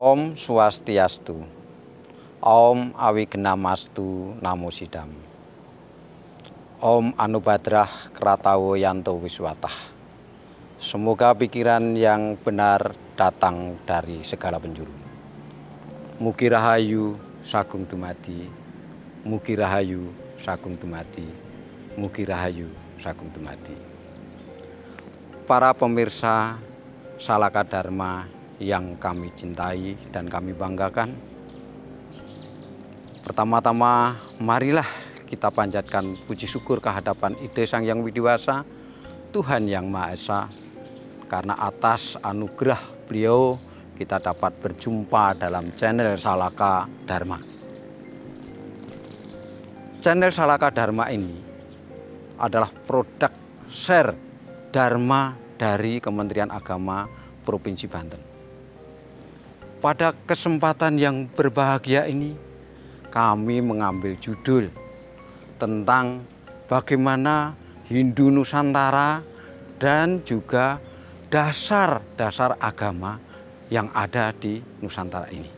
Om Swastiastu, Om Awigenamastu Namo Sidam, Om Anubadrah Kratawo Yanto Wiswatah. Semoga pikiran yang benar datang dari segala penjuru. Mugi Rahayu Sagung Dumadi, Mugi Rahayu Sagung Dumadi, Mugi Rahayu Sagung Dumadi. Para pemirsa Salaka Dharma yang kami cintai dan kami banggakan, pertama-tama marilah kita panjatkan puji syukur kehadapan Ide Sang Yang Widiwasa, Tuhan Yang Maha Esa, karena atas anugerah beliau kita dapat berjumpa dalam channel Salaka Dharma. Channel Salaka Dharma ini adalah produk share Dharma dari Kementerian Agama Provinsi Banten. Pada kesempatan yang berbahagia ini, kami mengambil judul tentang bagaimana Hindu Nusantara dan juga dasar-dasar agama yang ada di Nusantara ini.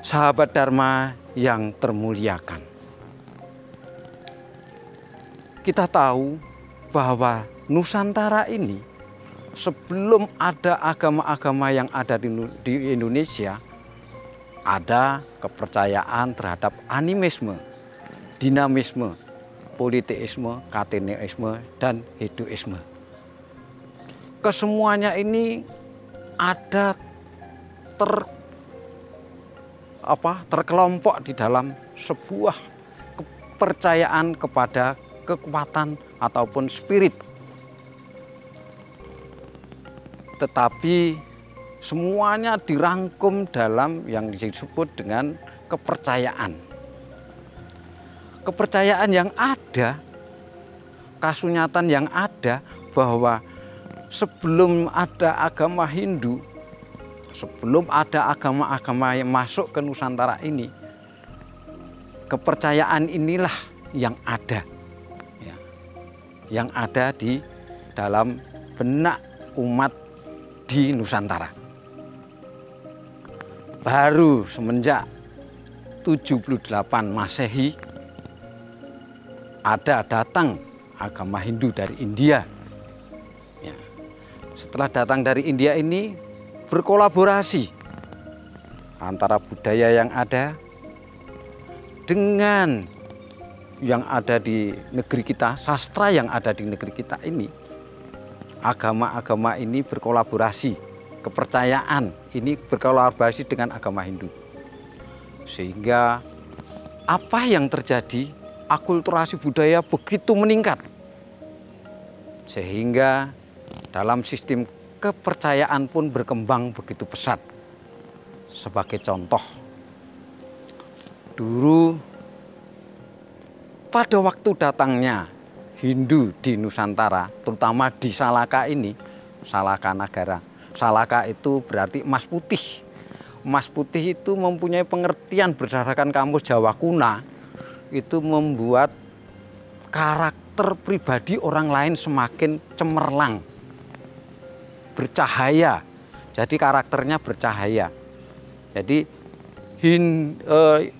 Sahabat Dharma yang termuliakan, kita tahu bahwa Nusantara ini sebelum ada agama-agama yang ada di Indonesia, ada kepercayaan terhadap animisme, dinamisme, politeisme, kateneisme, dan hedoisme. Kesemuanya ini ada terkelompok di dalam sebuah kepercayaan kepada kekuatan ataupun spirit. Tetapi semuanya dirangkum dalam yang disebut dengan kepercayaan. Kepercayaan yang ada, kasunyatan yang ada bahwa sebelum ada agama Hindu, sebelum ada agama-agama yang masuk ke Nusantara ini, kepercayaan inilah yang ada, ya, yang ada di dalam benak umat di Nusantara. Baru semenjak 78 Masehi ada datang agama Hindu dari India. Ya. Setelah datang dari India ini berkolaborasi antara budaya yang ada dengan yang ada di negeri kita, sastra yang ada di negeri kita ini. Agama-agama ini berkolaborasi, kepercayaan ini berkolaborasi dengan agama Hindu. Sehingga apa yang terjadi, akulturasi budaya begitu meningkat. Sehingga dalam sistem kepercayaan pun berkembang begitu pesat. Sebagai contoh, dulu pada waktu datangnya Hindu di Nusantara, terutama di Salaka ini, Salaka Nagara. Salaka itu berarti emas putih. Emas putih itu mempunyai pengertian berdasarkan kamus Jawa Kuna, itu membuat karakter pribadi orang lain semakin cemerlang, bercahaya. Jadi karakternya bercahaya. Jadi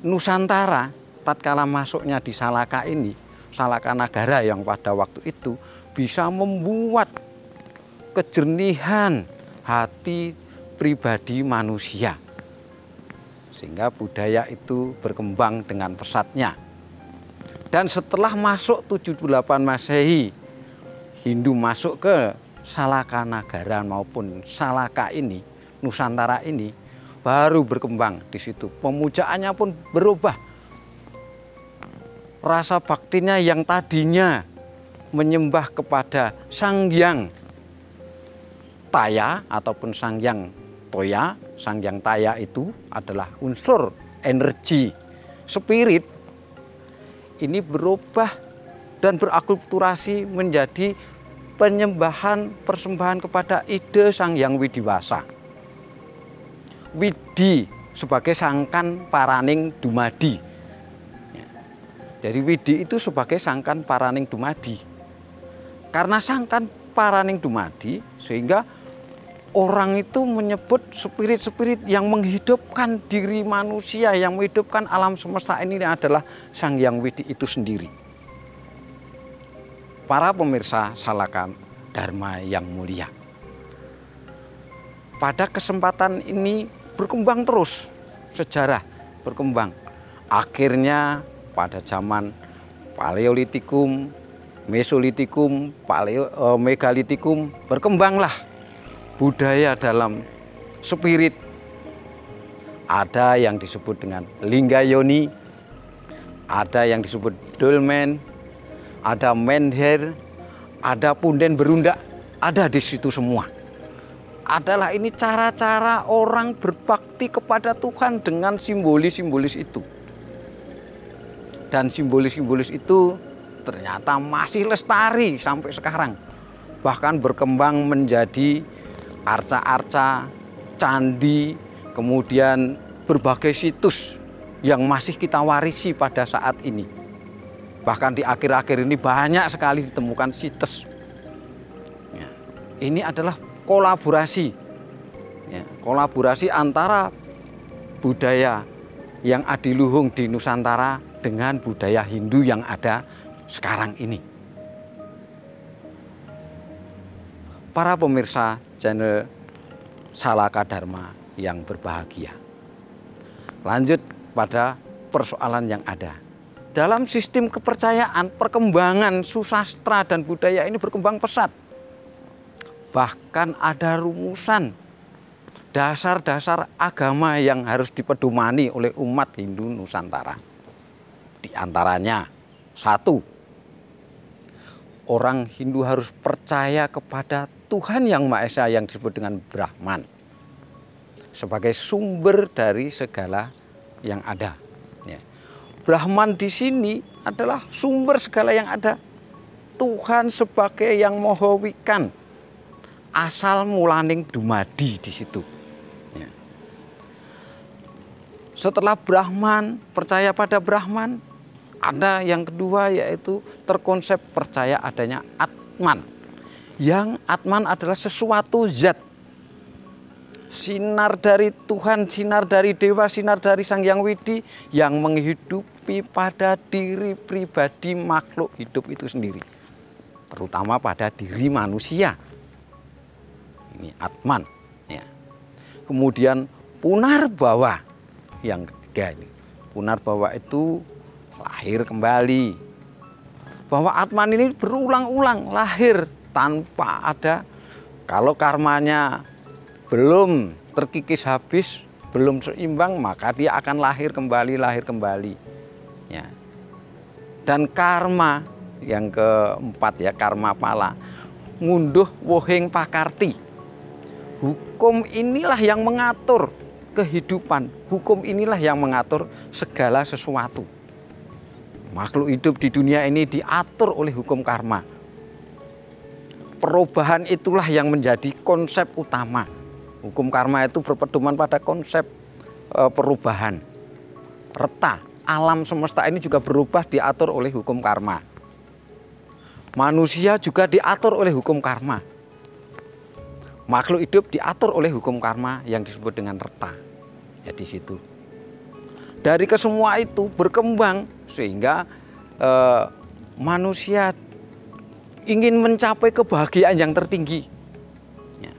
Nusantara tatkala masuknya di Salaka ini, Salaka Nagara yang pada waktu itu bisa membuat kejernihan hati pribadi manusia. Sehingga budaya itu berkembang dengan pesatnya. Dan setelah masuk 78 Masehi, Hindu masuk ke Salaka Nagara maupun Salaka ini, Nusantara ini, baru berkembang di situ. Pemujaannya pun berubah. Rasa baktinya yang tadinya menyembah kepada Sang Hyang Taya ataupun Sang Hyang Toya, Sang Hyang Taya itu adalah unsur energi spirit, ini berubah dan berakulturasi menjadi penyembahan persembahan kepada Ide Sang Hyang Widiwasa. Widi sebagai sangkan paraning dumadi. Jadi Widi itu sebagai sangkan paraning dumadi. Karena sangkan paraning dumadi, sehingga orang itu menyebut spirit-spirit yang menghidupkan diri manusia, yang menghidupkan alam semesta ini adalah Sang Hyang Widi itu sendiri. Para pemirsa Salaka Dharma yang mulia, pada kesempatan ini berkembang terus sejarah, berkembang. Akhirnya pada zaman Paleolitikum, Mesolitikum, Megalitikum, berkembanglah budaya dalam spirit. Ada yang disebut dengan Linggayoni, ada yang disebut Dolmen, ada Menher, ada Punden Berunda, ada di situ semua. Adalah ini cara-cara orang berbakti kepada Tuhan dengan simbolis-simbolis itu. Dan simbolis-simbolis itu ternyata masih lestari sampai sekarang. Bahkan berkembang menjadi arca-arca, candi, kemudian berbagai situs yang masih kita warisi pada saat ini. Bahkan di akhir-akhir ini banyak sekali ditemukan situs. Ya, ini adalah kolaborasi, ya, kolaborasi antara budaya yang adiluhung di Nusantara dengan budaya Hindu yang ada sekarang ini. Para pemirsa channel Salaka Dharma yang berbahagia, lanjut pada persoalan yang ada. Dalam sistem kepercayaan, perkembangan susastra dan budaya ini berkembang pesat. Bahkan ada rumusan dasar-dasar agama yang harus dipedomani oleh umat Hindu Nusantara. Di antaranya, 1, orang Hindu harus percaya kepada Tuhan Yang Maha Esa yang disebut dengan Brahman sebagai sumber dari segala yang ada. Ya. Brahman di sini adalah sumber segala yang ada. Tuhan sebagai yang Maha Wikan, asal mulaning dumadi di situ. Ya. Setelah Brahman, percaya pada Brahman, ada yang kedua yaitu terkonsep percaya adanya Atman. Yang Atman adalah sesuatu zat, sinar dari Tuhan, sinar dari Dewa, sinar dari Sang Hyang Widi yang menghidupi pada diri pribadi makhluk hidup itu sendiri, terutama pada diri manusia. Ini Atman. Ya. Kemudian Punarbawa yang ketiga ini. Punarbawa itu lahir kembali. Bahwa Atman ini berulang-ulang lahir tanpa ada, kalau karmanya belum terkikis habis, belum seimbang, maka dia akan lahir kembali, ya. Dan karma yang keempat ya, karma pala, ngunduh wohing pakarti. Hukum inilah yang mengatur kehidupan, hukum inilah yang mengatur segala sesuatu. Makhluk hidup di dunia ini diatur oleh hukum karma. Perubahan itulah yang menjadi konsep utama. Hukum karma itu berpedoman pada konsep perubahan. Reta, alam semesta ini juga berubah diatur oleh hukum karma. Manusia juga diatur oleh hukum karma. Makhluk hidup diatur oleh hukum karma yang disebut dengan reta. Ya di situ. Dari kesemua itu berkembang sehingga manusia ingin mencapai kebahagiaan yang tertinggi. Ya.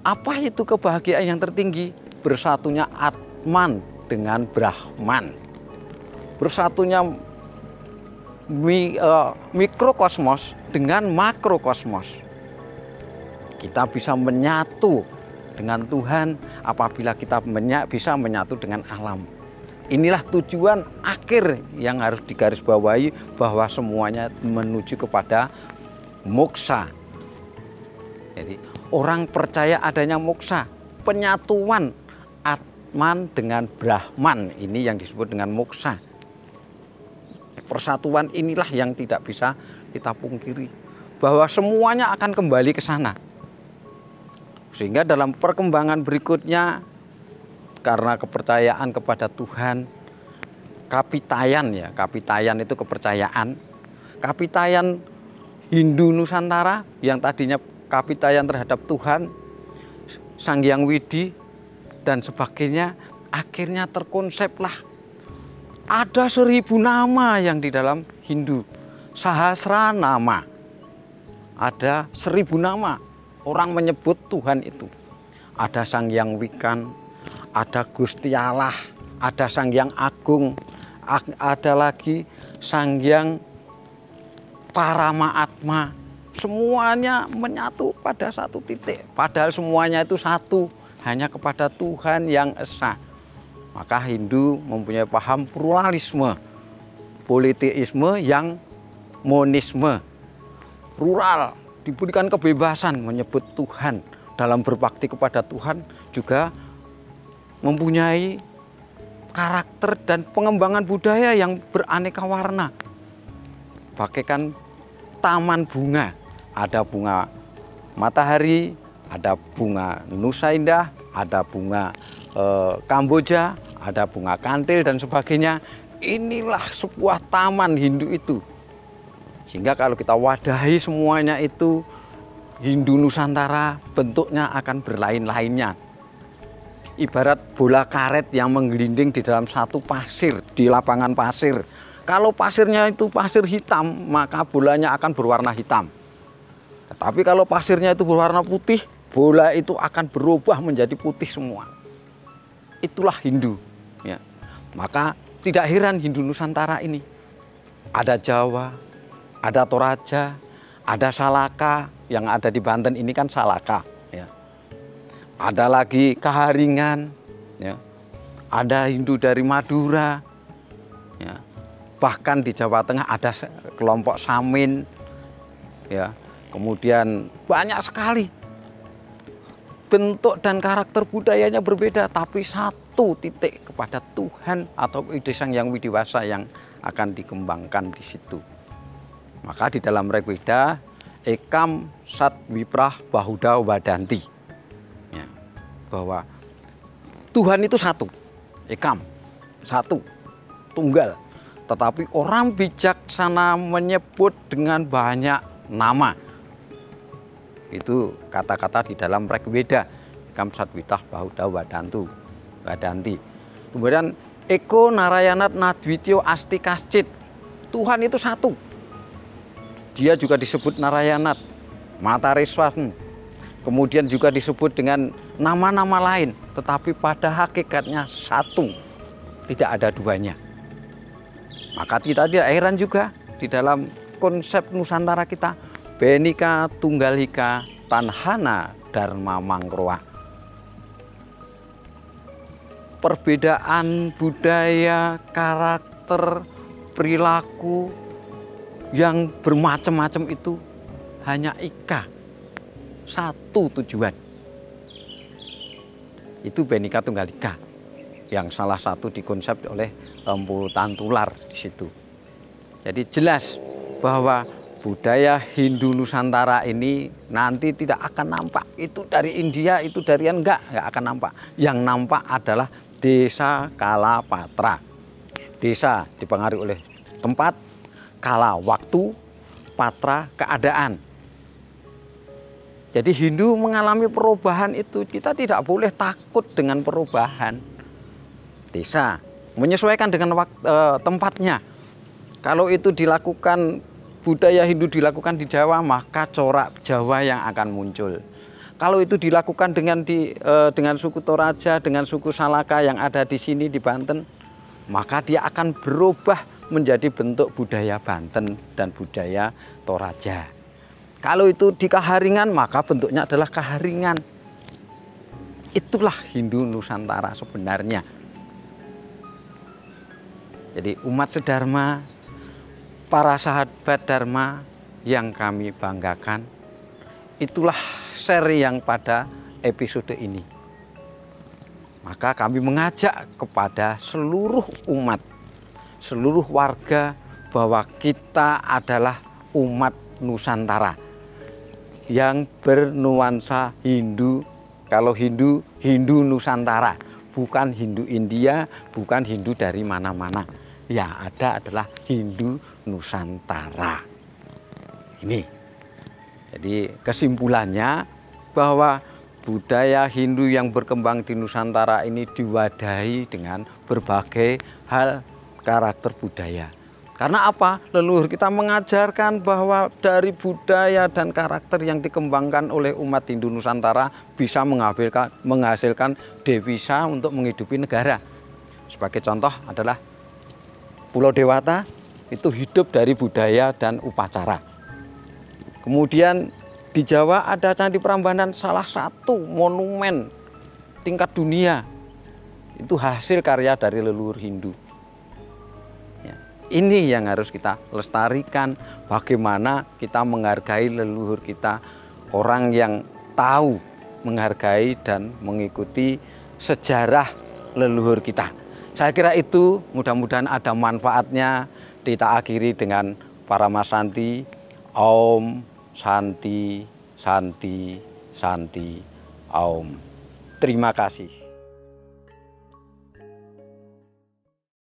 Apa itu kebahagiaan yang tertinggi? Bersatunya Atman dengan Brahman. Bersatunya mikrokosmos dengan makrokosmos. Kita bisa menyatu dengan Tuhan apabila kita bisa menyatu dengan alam. Inilah tujuan akhir yang harus digarisbawahi, bahwa semuanya menuju kepada moksa. Jadi orang percaya adanya moksa, penyatuan Atman dengan Brahman, ini yang disebut dengan moksa. Persatuan inilah yang tidak bisa kita pungkiri, bahwa semuanya akan kembali ke sana. Sehingga dalam perkembangan berikutnya, karena kepercayaan kepada Tuhan, kapitayan ya, kapitayan itu kepercayaan. Kapitayan Hindu Nusantara yang tadinya kapitayan terhadap Tuhan, Sang Hyang Widi, dan sebagainya. Akhirnya terkonseplah ada 1000 nama yang di dalam Hindu, Sahasra nama. Ada 1000 nama orang menyebut Tuhan itu. Ada Sang Hyang Wikan, ada Gusti Allah, ada Sang Hyang Agung, ada lagi Sang Hyang Paramaatma. Semuanya menyatu pada satu titik. Padahal semuanya itu satu, hanya kepada Tuhan yang esa. Maka Hindu mempunyai paham pluralisme, politeisme yang monisme. Plural, diberikan kebebasan menyebut Tuhan. Dalam berbakti kepada Tuhan juga mempunyai karakter dan pengembangan budaya yang beraneka warna. Bagaikan taman bunga, ada bunga matahari, ada bunga Nusa Indah, ada bunga Kamboja, ada bunga kantil dan sebagainya. Inilah sebuah taman Hindu itu. Sehingga kalau kita wadahi semuanya itu Hindu Nusantara, bentuknya akan berlain-lainnya. Ibarat bola karet yang menggelinding di dalam satu pasir, di lapangan pasir. Kalau pasirnya itu pasir hitam, maka bolanya akan berwarna hitam. Tapi kalau pasirnya itu berwarna putih, bola itu akan berubah menjadi putih semua. Itulah Hindu. Ya. Maka tidak heran Hindu Nusantara ini. Ada Jawa, ada Toraja, ada Salaka, yang ada di Banten ini kan Salaka. Ya. Ada lagi Kaharingan, ya. Ada Hindu dari Madura, ya. Bahkan di Jawa Tengah ada kelompok Samin, ya. Kemudian banyak sekali. Bentuk dan karakter budayanya berbeda, tapi satu titik kepada Tuhan atau ide Sang Hyang Widiwasa yang akan dikembangkan di situ. Maka di dalam Rigveda, Ekam Sat Wiprah Bahuda Wadanti, ya, bahwa Tuhan itu satu, Ekam, satu, tunggal. Tetapi orang bijaksana menyebut dengan banyak nama. Itu kata-kata di dalam Rigveda, Ekam Sat Wiprah Bahuda Wadanti. Kemudian Eko Narayanat Nadwityo Asti Kascit, Tuhan itu satu. Dia juga disebut Narayanat, Matareswan. Kemudian juga disebut dengan nama-nama lain, tetapi pada hakikatnya satu, tidak ada duanya. Maka kita tidak heran juga di dalam konsep Nusantara kita, Benika Tunggalika Tanhana Dharma Mangkroa. Perbedaan budaya, karakter, perilaku yang bermacam-macam itu hanya ika, satu tujuan. Itu Benika Tunggal Ika yang salah satu dikonsep oleh Empu Tantular di situ. Jadi jelas bahwa budaya Hindu Nusantara ini nanti tidak akan nampak itu dari India, itu dari enggak akan nampak. Yang nampak adalah desa Kalapatra. Desa dipengaruhi oleh tempat, kala waktu, patra keadaan. Jadi Hindu mengalami perubahan itu, kita tidak boleh takut dengan perubahan. Desa menyesuaikan dengan tempatnya. Kalau itu dilakukan, budaya Hindu dilakukan di Jawa, maka corak Jawa yang akan muncul. Kalau itu dilakukan dengan suku Toraja, dengan suku Salaka yang ada di sini di Banten, maka dia akan berubah menjadi bentuk budaya Banten dan budaya Toraja. Kalau itu di Kaharingan, maka bentuknya adalah Kaharingan. Itulah Hindu Nusantara sebenarnya. Jadi umat sedharma, para sahabat Dharma yang kami banggakan, itulah seri yang pada episode ini. Maka kami mengajak kepada seluruh umat, seluruh warga bahwa kita adalah umat Nusantara yang bernuansa Hindu. Kalau Hindu, Hindu Nusantara, bukan Hindu India, bukan Hindu dari mana-mana. Yang ada adalah Hindu Nusantara. Ini. Jadi kesimpulannya bahwa budaya Hindu yang berkembang di Nusantara ini diwadahi dengan berbagai hal karakter budaya. Karena apa? Leluhur kita mengajarkan bahwa dari budaya dan karakter yang dikembangkan oleh umat Hindu Nusantara bisa menghasilkan devisa untuk menghidupi negara. Sebagai contoh adalah Pulau Dewata itu hidup dari budaya dan upacara. Kemudian di Jawa ada Candi Prambanan, salah satu monumen tingkat dunia. Itu hasil karya dari leluhur Hindu. Ini yang harus kita lestarikan, bagaimana kita menghargai leluhur kita, orang yang tahu menghargai dan mengikuti sejarah leluhur kita. Saya kira itu mudah-mudahan ada manfaatnya. Kita akhiri dengan Paramasanti, Om Santi Santi Santi Om. Terima kasih.